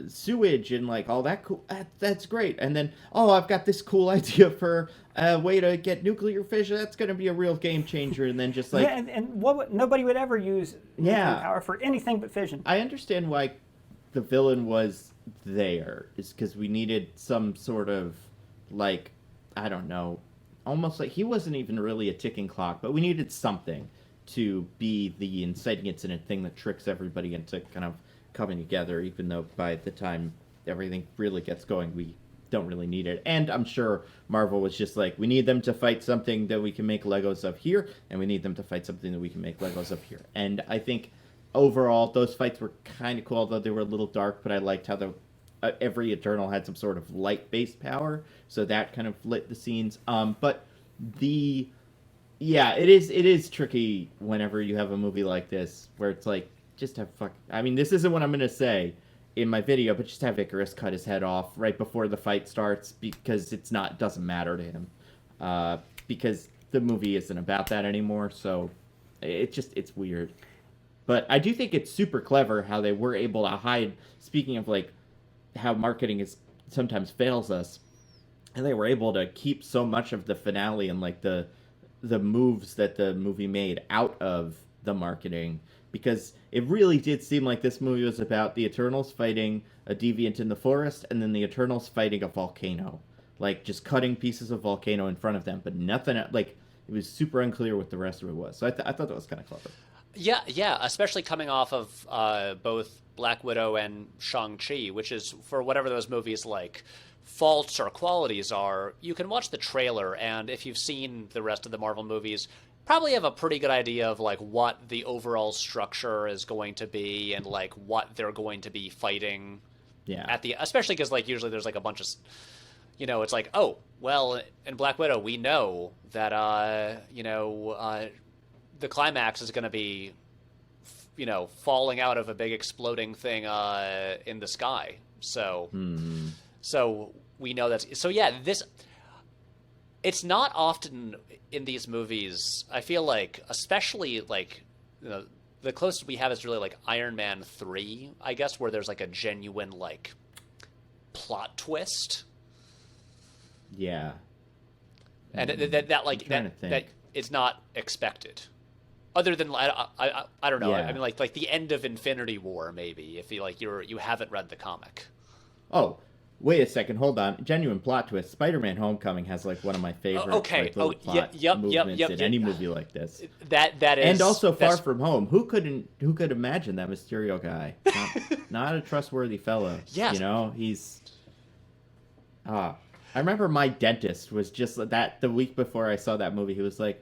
sewage and, like, all that cool, that's great. And then, oh, I've got this cool idea for a way to get nuclear fission, that's going to be a real game changer, and then just, like... Yeah, and nobody would ever use nuclear power for anything but fission. I understand why the villain was there, is because we needed some sort of, like, I don't know, almost like he wasn't even really a ticking clock, but we needed something to be the inciting incident thing that tricks everybody into kind of coming together, even though by the time everything really gets going, we don't really need it. And I'm sure Marvel was just like, we need them to fight something that we can make Legos of here, and we need them to fight something that we can make Legos of here. And I think overall, those fights were kind of cool, although they were a little dark, but I liked how every Eternal had some sort of light-based power, so that kind of lit the scenes. But it is tricky whenever you have a movie like this, where it's like, just have I mean, this isn't what I'm going to say in my video, but just have Icarus cut his head off right before the fight starts, because doesn't matter to him. Because the movie isn't about that anymore, so it's weird. But I do think it's super clever how they were able to hide, speaking of, like, how marketing sometimes fails us, and they were able to keep so much of the finale and, like, the moves that the movie made out of the marketing, because it really did seem like this movie was about the Eternals fighting a deviant in the forest, and then the Eternals fighting a volcano, like, just cutting pieces of volcano in front of them, but nothing, like, it was super unclear what the rest of it was. So I thought that was kind of clever. Yeah, especially coming off of both Black Widow and Shang-Chi, which is, for whatever those movies, like, faults or qualities are, you can watch the trailer, and if you've seen the rest of the Marvel movies, probably have a pretty good idea of, like, what the overall structure is going to be, and, like, what they're going to be fighting. Yeah. Especially because, like, usually there's, like, a bunch of, it's like, oh, well, in Black Widow, we know that, the climax is going to be, falling out of a big exploding thing in the sky. So, so we know that's... So, yeah, it's not often in these movies, I feel like, especially, like, the closest we have is really, like, Iron Man 3, I guess, where there's, like, a genuine, like, plot twist. Yeah. And that it's not expected. Other than, I don't know. Yeah. I mean, like the end of Infinity War, maybe, if you haven't read the comic. Oh, wait a second, hold on. Genuine plot twist. Spider-Man: Homecoming has, like, one of my favorite little plot movements in any movie like this. That is, and also Far From Home. Who could imagine that Mysterio guy? Not a trustworthy fellow. Yes. He's. I remember my dentist was just that the week before I saw that movie. He was like,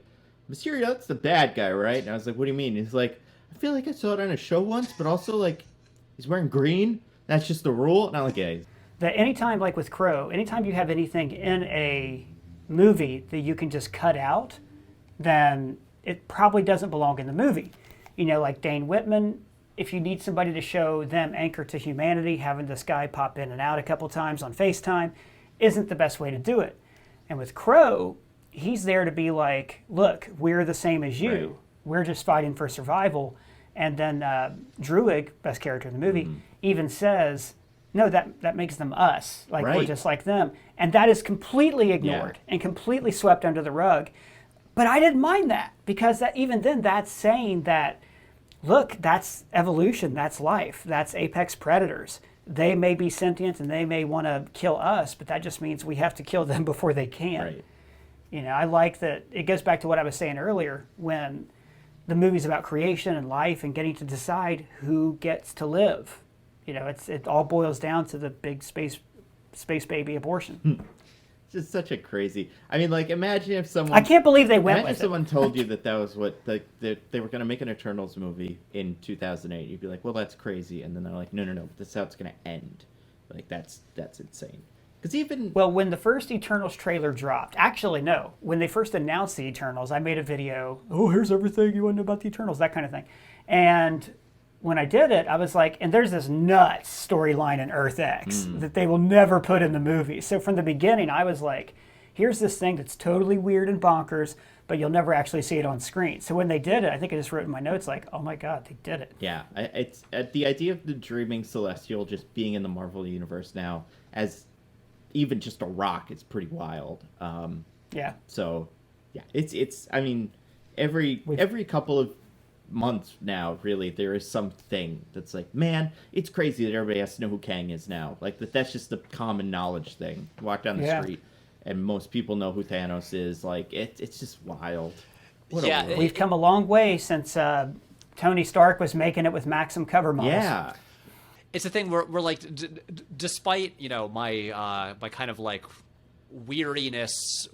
Mysterio, that's the bad guy, right? And I was like, what do you mean? He's like, I feel like I saw it on a show once, but also, like, he's wearing green. That's just the rule. And I'm like, yeah. That anytime, like with Kro, anytime you have anything in a movie that you can just cut out, then it probably doesn't belong in the movie. Like Dane Whitman, if you need somebody to show them anchor to humanity, having this guy pop in and out a couple times on FaceTime isn't the best way to do it. And with Kro, he's there to be like, look, we're the same as you. Right. We're just fighting for survival. And then Druig, best character in the movie, even says, no, that makes them us. Like, we're just like them. And that is completely ignored and completely swept under the rug. But I didn't mind that, because even then that's saying that, look, that's evolution, that's life, that's apex predators. They may be sentient and they may want to kill us, but that just means we have to kill them before they can. Right. I like that. It goes back to what I was saying earlier, when the movie's about creation and life and getting to decide who gets to live. It all boils down to the big space baby abortion. It's just such a crazy. I mean, like, imagine if someone. I can't believe they went Imagine with if someone told you that was what they were going to make an Eternals movie in 2008. You'd be like, well, that's crazy. And then they're like, no, but this is how it's going to end. Like, that's insane. Because even when the first Eternals trailer dropped, actually no, when they first announced the Eternals, I made a video. Oh, here's everything you want to know about the Eternals, that kind of thing. And when I did it, I was like, and there's this nuts storyline in Earth X that they will never put in the movie. So from the beginning, I was like, here's this thing that's totally weird and bonkers, but you'll never actually see it on screen. So when they did it, I think I just wrote in my notes like, oh my God, they did it. Yeah, it's the idea of the dreaming Celestial just being in the Marvel universe now as even just a rock is pretty wild. Yeah. So, yeah, it's. I mean, every couple of months now, really, there is something that's like, man, it's crazy that everybody has to know who Kang is now. Like that's just the common knowledge thing. You walk down the street, and most people know who Thanos is. Like it's just wild. We've come a long way since Tony Stark was making it with Maxim cover models. Yeah. It's the thing we're like, despite my my kind of like weariness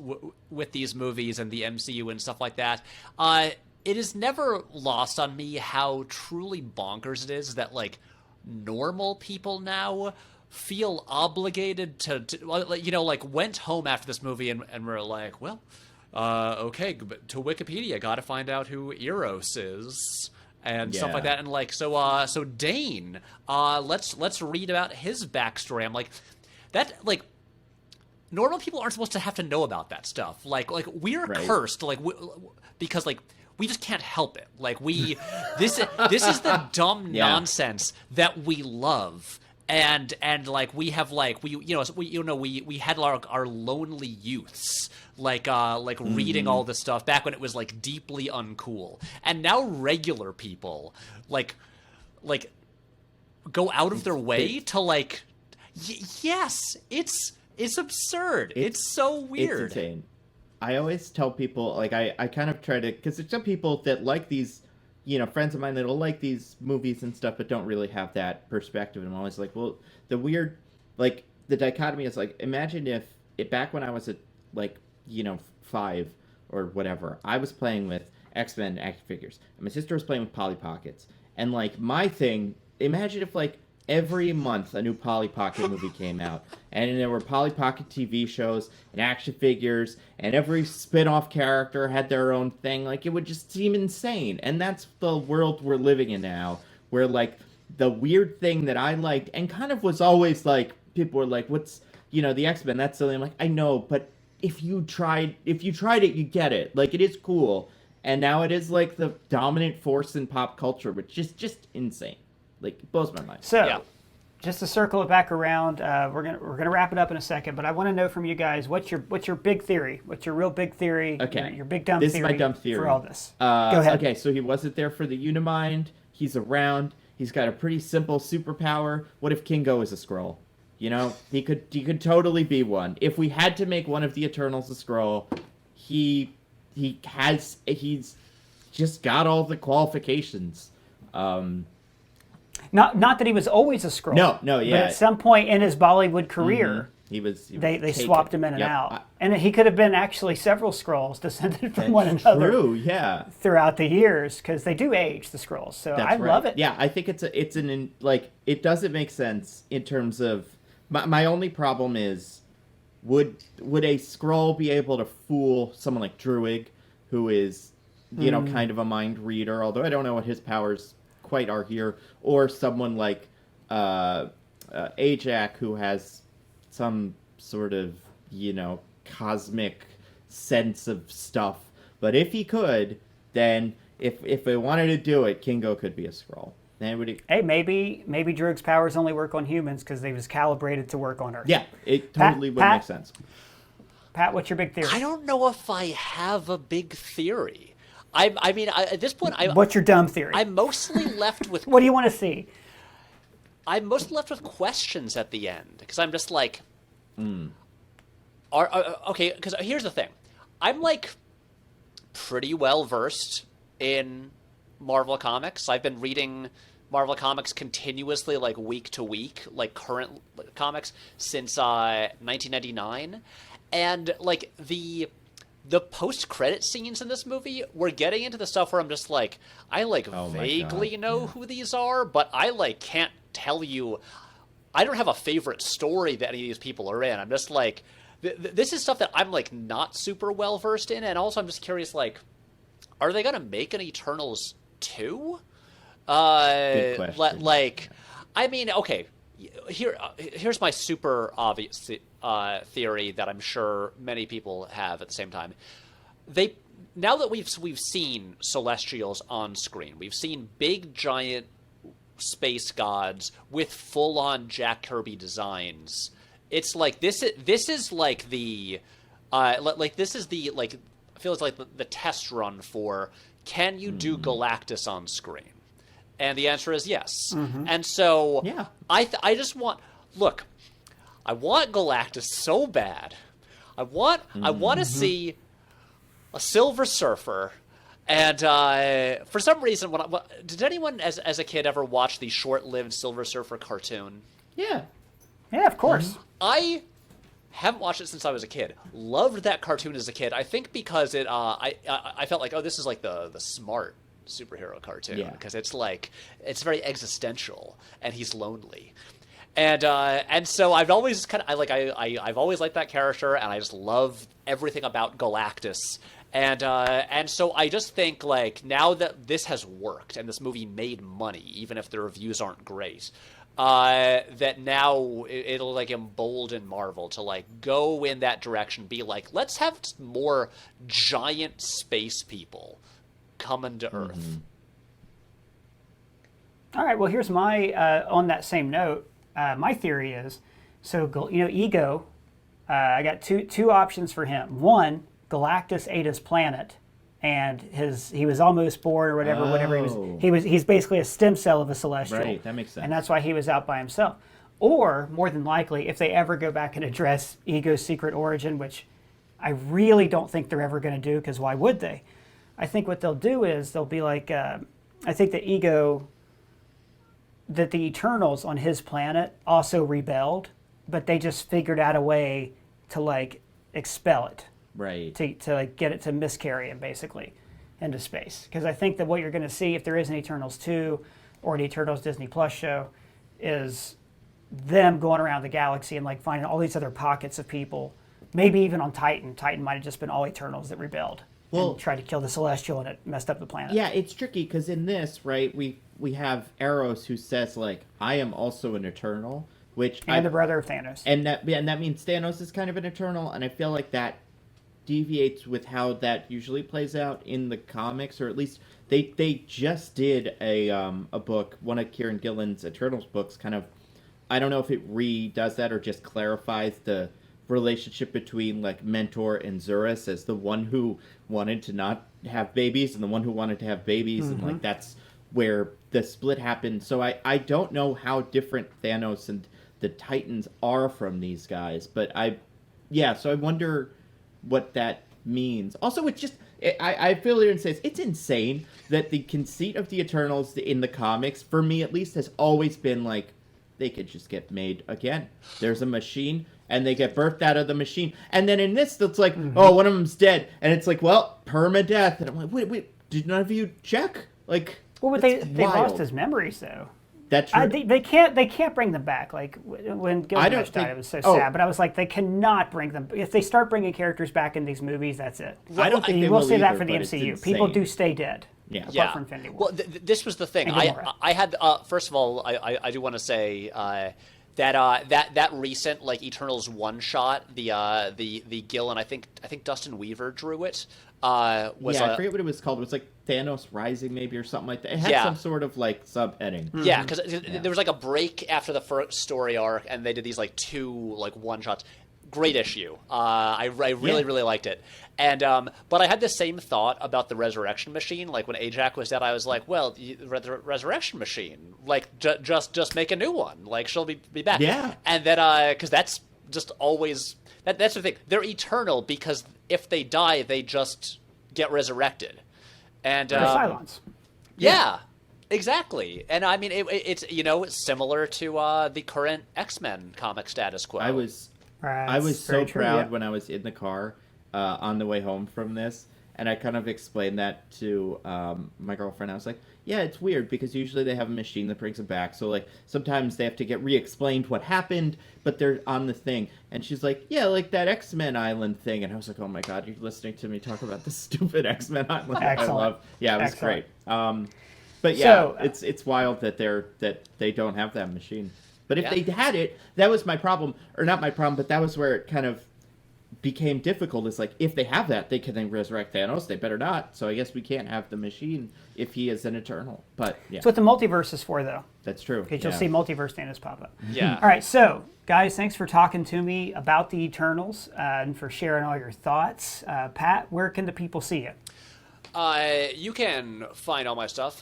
with these movies and the MCU and stuff like that, it is never lost on me how truly bonkers it is that like normal people now feel obligated to like went home after this movie and were like, well, okay, to Wikipedia, got to find out who Eros is. And stuff like that, and like so Dane, let's read about his backstory. I'm like, that like normal people aren't supposed to have to know about that stuff. Like we're cursed, like because like we just can't help it. Like this is the dumb nonsense that we love. And like we have like we had our lonely youths like reading all this stuff back when it was like deeply uncool, and now regular people like go out of their way to like yes, it's absurd. It's so weird. It's insane. I always tell people, like, I kind of try to, because there's some people that like these, friends of mine that'll like these movies and stuff, but don't really have that perspective. And I'm always like, well, the weird, like, the dichotomy is like, imagine if back when I was at, like, 5 or whatever, I was playing with X-Men action figures, and my sister was playing with Polly Pockets. And, like, my thing, imagine if, like, every month a new Polly Pocket movie came out, and there were Polly Pocket TV shows and action figures, and every spin-off character had their own thing. Like, it would just seem insane. And that's the world we're living in now, where, like, the weird thing that I liked and kind of was always like, people were like, what's, the X-Men, that's silly. I'm like, I know, but if you tried it, you get it. Like, it is cool. And now it is, like, the dominant force in pop culture, which is just insane. Like, it blows my mind. So, just to circle it back around, we're gonna wrap it up in a second. But I want to know from you guys, what's your big theory? What's your real big theory? Okay, your big dumb this theory. This is my dumb theory for all this. Go ahead. Okay, so he wasn't there for the Unimind. He's around. He's got a pretty simple superpower. What if Kingo is a Skrull? He could totally be one. If we had to make one of the Eternals a Skrull, he's just got all the qualifications. Not that he was always a Skrull. No, yeah. But at some point in his Bollywood career, he was they swapped him in and out. And he could have been actually several Skrulls descended from one another. True, yeah. Throughout the years, because they do age, the Skrulls. So I love it. Yeah, I think it doesn't make sense in terms of, my only problem is, would a Skrull be able to fool someone like Druig, who is, kind of a mind reader, although I don't know what his powers quite are here, or someone like Ajak, who has some sort of cosmic sense of stuff. But if he could, then if they wanted to do it, Kingo could be a Skrull. Hey, maybe Druig's powers only work on humans because they was calibrated to work on Earth. Yeah, it totally would make sense. Pat, what's your big theory? I don't know if I have a big theory. I mean, at this point, what's your dumb theory? I'm mostly left with... What do you want to see? I'm mostly left with questions at the end, because I'm just like... Okay, because here's the thing. I'm, like, pretty well-versed in Marvel Comics. I've been reading Marvel Comics continuously, like week to week, like current comics since 1999, and like the post-credit scenes in this movie, we're getting into the stuff where I'm just like, I like vaguely know who these are, but I like can't tell you. I don't have a favorite story that any of these people are in. I'm just like, this is stuff that I'm like not super well versed in, and also I'm just curious, like, are they gonna make an Eternals 2? Good question. Like, I mean, okay, here's my super obvious theory that I'm sure many people have at the same time. Now that we've seen Celestials on screen, we've seen big giant space gods with full-on Jack Kirby designs. It's like this is like the this is the like feels like the test run for, can you do Galactus on screen? And the answer is yes. And so I just want, look, I want Galactus so bad. I want to see a Silver Surfer. And for some reason, did anyone as a kid ever watch the short-lived Silver Surfer cartoon? Yeah. Yeah, of course. I haven't watched it since I was a kid. Loved that cartoon as a kid. I think because it, I felt like, oh, this is like the smart superhero cartoon, because it's like, it's very existential, and he's lonely. And so I've always I've always liked that character, and I just love everything about Galactus. And so I just think, like, now that this has worked and this movie made money, even if the reviews aren't great, that now it'll like embolden Marvel to like go in that direction, be like, let's have more giant space people coming to Earth. All right, well, here's my, on that same note, my theory is, so, Ego, I got two options for him. One, Galactus ate his planet, and he was almost born or whatever he's basically a stem cell of a Celestial. Right, that makes sense. And that's why he was out by himself. Or, more than likely, if they ever go back and address Ego's secret origin, which I really don't think they're ever going to do, because why would they? I think what they'll do is they'll be like, I think that the Eternals on his planet also rebelled, but they just figured out a way to like expel it. Right. To like get it to miscarry him basically into space. Because I think that what you're going to see if there is an Eternals 2 or an Eternals Disney Plus show is them going around the galaxy and like finding all these other pockets of people. Maybe even on Titan. Titan might have just been all Eternals that rebelled and tried to kill the Celestial, and it messed up the planet. Yeah, it's tricky because in this, right, we have Eros who says like, I am also an Eternal, the brother of Thanos. And that means Thanos is kind of an Eternal, and I feel like that deviates with how that usually plays out in the comics, or at least they just did a book, one of Kieran Gillen's Eternals books, kind of, I don't know if it redoes that or just clarifies the relationship between like Mentor and Zurus as the one who wanted to not have babies and the one who wanted to have babies, and like that's where the split happened. So I don't know how different Thanos and the Titans are from these guys, but so I wonder what that means. Also, it's just, I feel it and says it's insane that the conceit of the Eternals in the comics, for me at least, has always been like, they could just get made again. There's a machine, and they get birthed out of the machine. And then in this, it's like, oh, one of them's dead. And it's like, well, permadeath. And I'm like, wait, did none of you check? Like, well, but they lost his memories, though. That's true. They can't bring them back. Like when Gilgamesh died, it was so sad. But I was like, they cannot bring them. If they start bringing characters back in these movies, that's it. I don't think they will will say that either, for the but it's MCU. insane. People do stay dead. Yeah. Apart from Infinity War. Well, this was the thing. I had first of all, I do want to say that recent like Eternals one shot, the Gillen, I think Dustin Weaver drew it. I forget what it was called. It was like Thanos Rising, maybe, or something like that. It had some sort of like subheading. Yeah, because there was like a break after the first story arc, and they did these like two like one shots. Great issue. I really liked it. And but I had the same thought about the Resurrection Machine. Like when Ajax was dead, I was like, well, the Resurrection Machine, like just make a new one. Like she'll be back. Yeah. And then because that's just always that's the thing. They're eternal because if they die, they just get resurrected. And Cylons. Yeah, exactly. And I mean, it's it's similar to the current X-Men comic status quo. I was so proud when I was in the car on the way home from this, and I kind of explained that to my girlfriend. I was like, yeah, it's weird because usually they have a machine that brings them back. So like sometimes they have to get re-explained what happened, but they're on the thing. And she's like, yeah, like that X-Men Island thing. And I was like, oh my God, you're listening to me talk about the stupid X-Men Island. Excellent. I love. Yeah, it was Excellent. great. But yeah, it's wild that they don't have that machine. But if they had it, that was my problem, or not my problem, but that was where it kind of became difficult. It's like, if they have that, they can then resurrect Thanos. They better not. So I guess we can't have the machine if he is an Eternal. But yeah, that's what the multiverse is for, though. That's true. Because you'll see multiverse Thanos pop up. Yeah. All right, so guys, thanks for talking to me about the Eternals and for sharing all your thoughts. Pat, where can the people see you? You can find all my stuff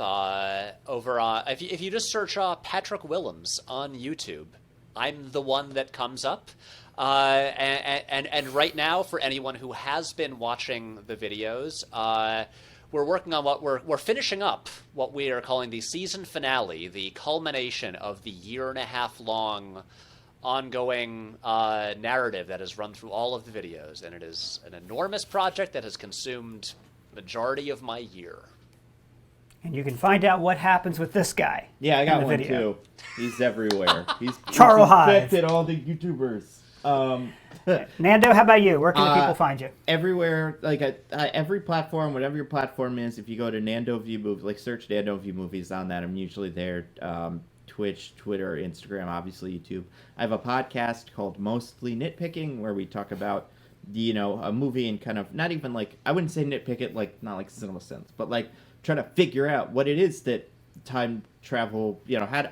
over if you just search Patrick Willems on YouTube. I'm the one that comes up. And right now, for anyone who has been watching the videos, we're working on we're finishing up what we are calling the season finale, the culmination of the 1.5 year long ongoing narrative that has run through all of the videos, and it is an enormous project that has consumed majority of my year. And you can find out what happens with this guy. Yeah, I got one video. too. He's everywhere. He's infected all the YouTubers. Nando, how about you? Where can the people find you? Everywhere, like every platform, whatever your platform is. If you go to Nando View Movies, like search Nando View Movies on that, I'm usually there. Twitch, Twitter, Instagram, obviously YouTube. I have a podcast called Mostly Nitpicking, where we talk about a movie and kind of not even like, I wouldn't say nitpick it, like not like cinema sense, but like trying to figure out what it is that time travel,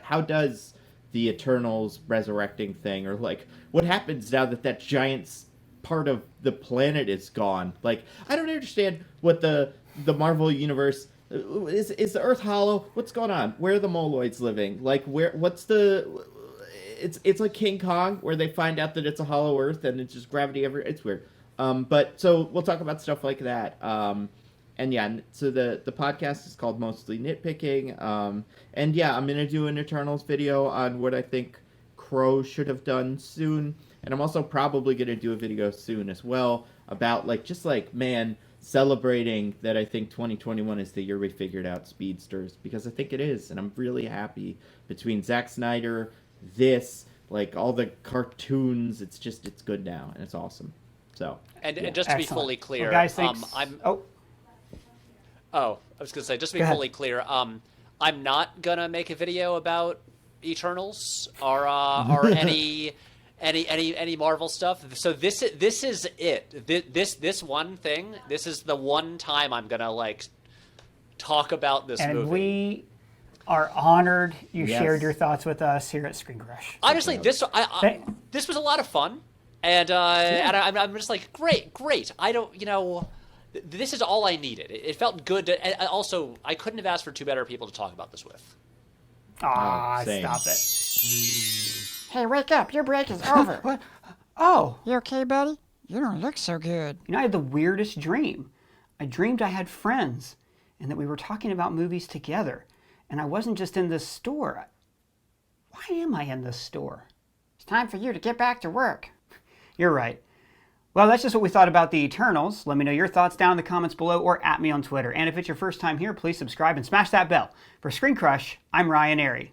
how does the Eternals resurrecting thing, or like what happens now that giant part of the planet is gone. Like, I don't understand what the Marvel universe is the Earth hollow? What's going on? Where are the Moloids living? Like, it's like King Kong, where they find out that it's a hollow Earth and it's just gravity everywhere. It's weird. But so we'll talk about stuff like that. And yeah, so the podcast is called Mostly Nitpicking. And yeah, I'm going to do an Eternals video on what I think Kro should have done soon. And I'm also probably going to do a video soon as well about celebrating that I think 2021 is the year we figured out speedsters, because I think it is. And I'm really happy between ZACK SNYDER, all the cartoons. It's good now, and it's awesome. So, and just to be fully clear, well, guys, thanks. I was gonna say, just to be fully clear, I'm not gonna make a video about Eternals or any Marvel stuff. So this is it. This one thing. This is the one time I'm gonna talk about this movie. And we are honored you shared your thoughts with us here at Screen Crush. Honestly, this was a lot of fun, and I'm just like, great. I don't, this is all I needed. It felt good. And also, I couldn't have asked for two better people to talk about this with. Stop it. Hey, wake up. Your break is over. What? Oh. You okay, buddy? You don't look so good. I had the weirdest dream. I dreamed I had friends and that we were talking about movies together. And I wasn't just in this store. Why am I in this store? It's time for you to get back to work. You're right. Well, that's just what we thought about the Eternals. Let me know your thoughts down in the comments below or at me on Twitter. And if it's your first time here, please subscribe and smash that bell. For Screen Crush, I'm Ryan Arey.